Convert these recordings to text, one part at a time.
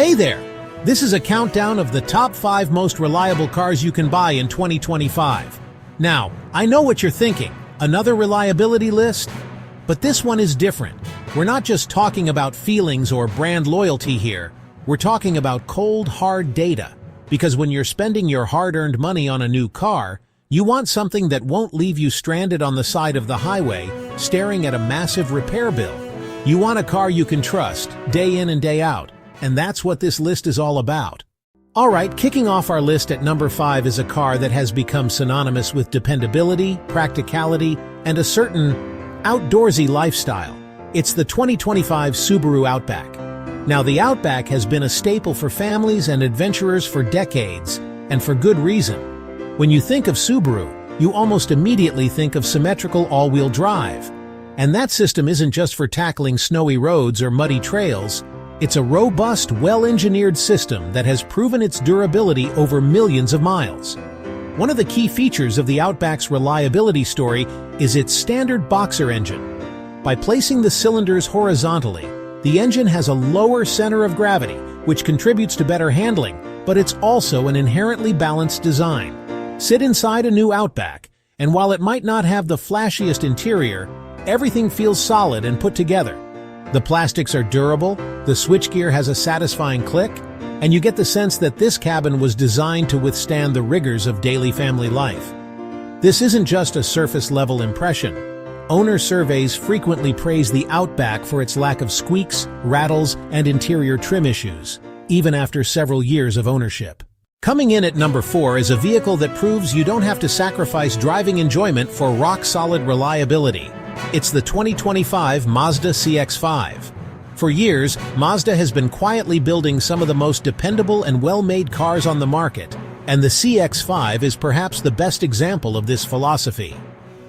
Hey there! This is a countdown of the top 5 most reliable cars you can buy in 2025. Now, I know what you're thinking. Another reliability list? But this one is different. We're not just talking about feelings or brand loyalty here. We're talking about cold, hard data. Because when you're spending your hard-earned money on a new car, you want something that won't leave you stranded on the side of the highway, staring at a massive repair bill. You want a car you can trust, day in and day out. And that's what this list is all about. Alright, kicking off our list at number 5 is a car that has become synonymous with dependability, practicality, and a certain outdoorsy lifestyle. It's the 2025 Subaru Outback. Now, the Outback has been a staple for families and adventurers for decades, and for good reason. When you think of Subaru, you almost immediately think of symmetrical all-wheel drive. And that system isn't just for tackling snowy roads or muddy trails. It's a robust, well-engineered system that has proven its durability over millions of miles. One of the key features of the Outback's reliability story is its standard boxer engine. By placing the cylinders horizontally, the engine has a lower center of gravity, which contributes to better handling, but it's also an inherently balanced design. Sit inside a new Outback, and while it might not have the flashiest interior, everything feels solid and put together. The plastics are durable, the switchgear has a satisfying click, and you get the sense that this cabin was designed to withstand the rigors of daily family life. This isn't just a surface-level impression. Owner surveys frequently praise the Outback for its lack of squeaks, rattles, and interior trim issues, even after several years of ownership. Coming in at number 4 is a vehicle that proves you don't have to sacrifice driving enjoyment for rock-solid reliability. It's the 2025 Mazda CX-5. For years, Mazda has been quietly building some of the most dependable and well-made cars on the market, and the CX-5 is perhaps the best example of this philosophy.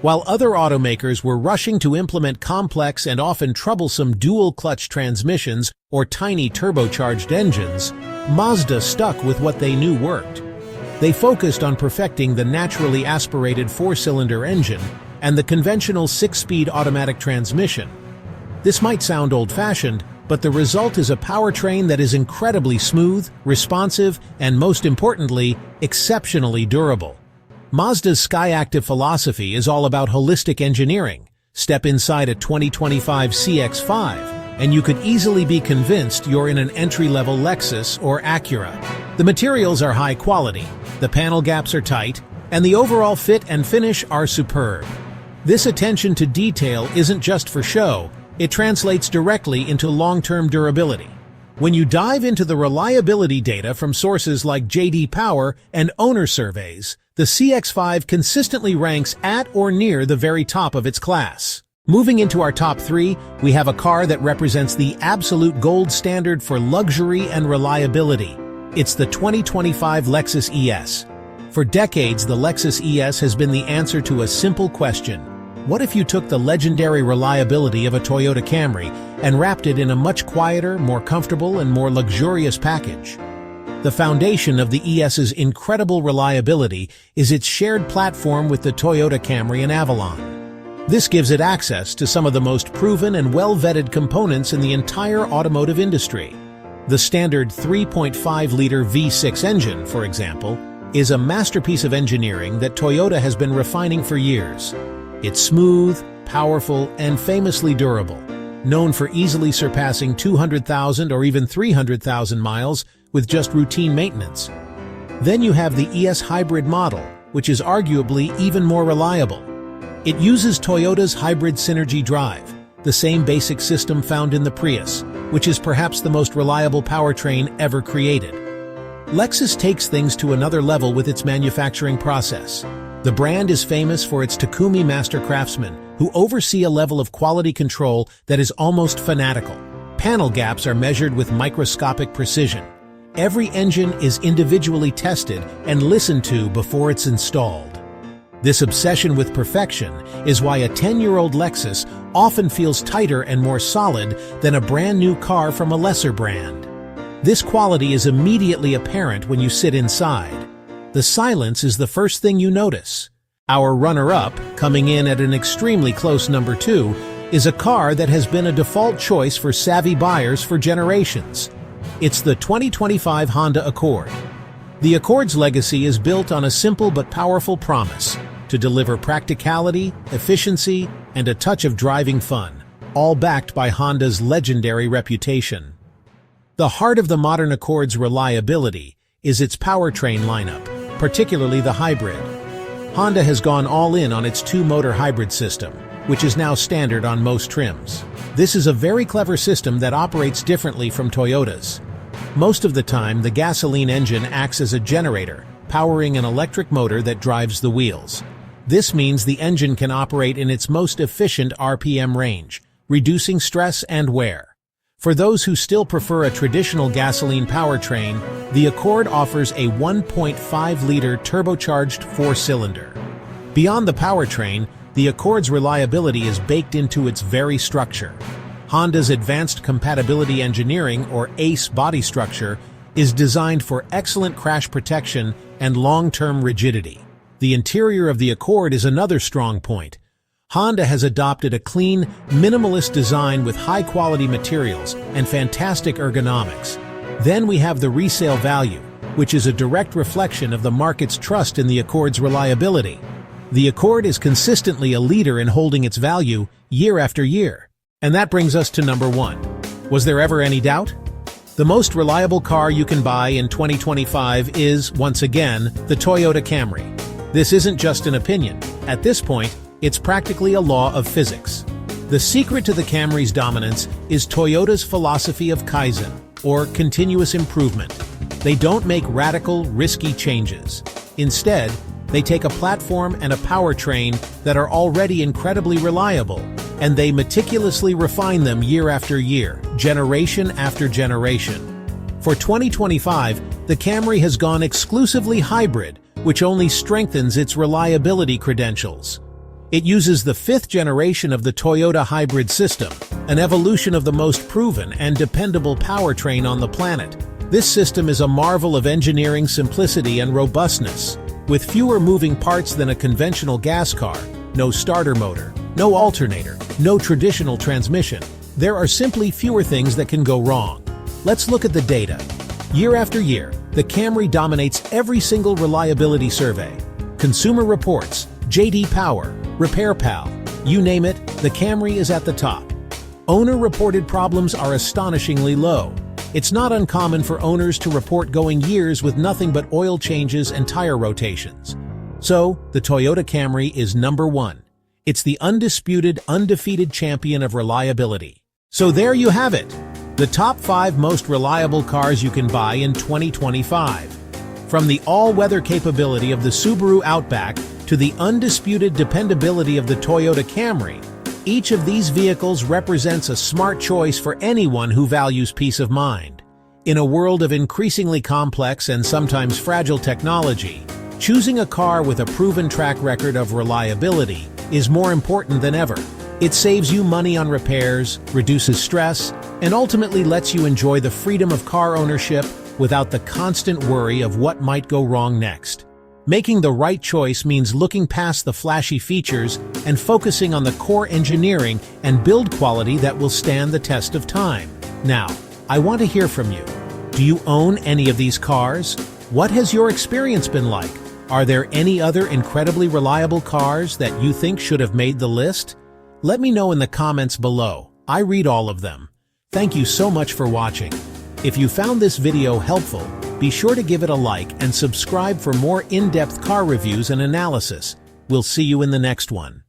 While other automakers were rushing to implement complex and often troublesome dual-clutch transmissions or tiny turbocharged engines, Mazda stuck with what they knew worked. They focused on perfecting the naturally aspirated 4-cylinder engine and the conventional 6-speed automatic transmission. This might sound old-fashioned, but the result is a powertrain that is incredibly smooth, responsive, and most importantly, exceptionally durable. Mazda's Skyactiv philosophy is all about holistic engineering. Step inside a 2025 CX-5, and you could easily be convinced you're in an entry-level Lexus or Acura. The materials are high quality, the panel gaps are tight, and the overall fit and finish are superb. This attention to detail isn't just for show, it translates directly into long-term durability. When you dive into the reliability data from sources like J.D. Power and owner surveys, the CX-5 consistently ranks at or near the very top of its class. Moving into our top 3, we have a car that represents the absolute gold standard for luxury and reliability. It's the 2025 Lexus ES. For decades, the Lexus ES has been the answer to a simple question. What if you took the legendary reliability of a Toyota Camry and wrapped it in a much quieter, more comfortable, and more luxurious package? The foundation of the ES's incredible reliability is its shared platform with the Toyota Camry and Avalon. This gives it access to some of the most proven and well-vetted components in the entire automotive industry. The standard 3.5-liter V6 engine, for example, is a masterpiece of engineering that Toyota has been refining for years. It's smooth, powerful, and famously durable, known for easily surpassing 200,000 or even 300,000 miles with just routine maintenance. Then you have the ES Hybrid model, which is arguably even more reliable. It uses Toyota's Hybrid Synergy drive, the same basic system found in the Prius, which is perhaps the most reliable powertrain ever created. Lexus takes things to another level with its manufacturing process. The brand is famous for its Takumi master craftsmen, who oversee a level of quality control that is almost fanatical. Panel gaps are measured with microscopic precision. Every engine is individually tested and listened to before it's installed. This obsession with perfection is why a 10-year-old Lexus often feels tighter and more solid than a brand new car from a lesser brand. This quality is immediately apparent when you sit inside. The silence is the first thing you notice. Our runner-up, coming in at an extremely close number 2, is a car that has been a default choice for savvy buyers for generations. It's the 2025 Honda Accord. The Accord's legacy is built on a simple but powerful promise to deliver practicality, efficiency, and a touch of driving fun, all backed by Honda's legendary reputation. The heart of the modern Accord's reliability is its powertrain lineup, particularly the hybrid. Honda has gone all in on its two-motor hybrid system, which is now standard on most trims. This is a very clever system that operates differently from Toyota's. Most of the time, the gasoline engine acts as a generator, powering an electric motor that drives the wheels. This means the engine can operate in its most efficient RPM range, reducing stress and wear. For those who still prefer a traditional gasoline powertrain, the Accord offers a 1.5-liter turbocharged four-cylinder. Beyond the powertrain, the Accord's reliability is baked into its very structure. Honda's Advanced Compatibility Engineering, or ACE body structure, is designed for excellent crash protection and long-term rigidity. The interior of the Accord is another strong point. Honda has adopted a clean, minimalist design with high-quality materials and fantastic ergonomics. Then we have the resale value, which is a direct reflection of the market's trust in the Accord's reliability. The Accord is consistently a leader in holding its value year after year. And that brings us to number 1. Was there ever any doubt? The most reliable car you can buy in 2025 is, once again, the Toyota Camry. This isn't just an opinion. At this point, it's practically a law of physics. The secret to the Camry's dominance is Toyota's philosophy of Kaizen, or continuous improvement. They don't make radical, risky changes. Instead, they take a platform and a powertrain that are already incredibly reliable, and they meticulously refine them year after year, generation after generation. For 2025, the Camry has gone exclusively hybrid, which only strengthens its reliability credentials. It uses the 5th generation of the Toyota hybrid system, an evolution of the most proven and dependable powertrain on the planet. This system is a marvel of engineering simplicity and robustness. With fewer moving parts than a conventional gas car, no starter motor, no alternator, no traditional transmission, there are simply fewer things that can go wrong. Let's look at the data. Year after year, the Camry dominates every single reliability survey. Consumer Reports, J.D. Power, RepairPal, you name it, the Camry is at the top. Owner-reported problems are astonishingly low. It's not uncommon for owners to report going years with nothing but oil changes and tire rotations. So, the Toyota Camry is number 1. It's the undisputed, undefeated champion of reliability. So there you have it, the top 5 most reliable cars you can buy in 2025. From the all-weather capability of the Subaru Outback to the undisputed dependability of the Toyota Camry, each of these vehicles represents a smart choice for anyone who values peace of mind. In a world of increasingly complex and sometimes fragile technology, choosing a car with a proven track record of reliability is more important than ever. It saves you money on repairs, reduces stress, and ultimately lets you enjoy the freedom of car ownership without the constant worry of what might go wrong next. Making the right choice means looking past the flashy features and focusing on the core engineering and build quality that will stand the test of time. Now, I want to hear from you. Do you own any of these cars? What has your experience been like? Are there any other incredibly reliable cars that you think should have made the list? Let me know in the comments below. I read all of them. Thank you so much for watching. If you found this video helpful, be sure to give it a like and subscribe for more in-depth car reviews and analysis. We'll see you in the next one.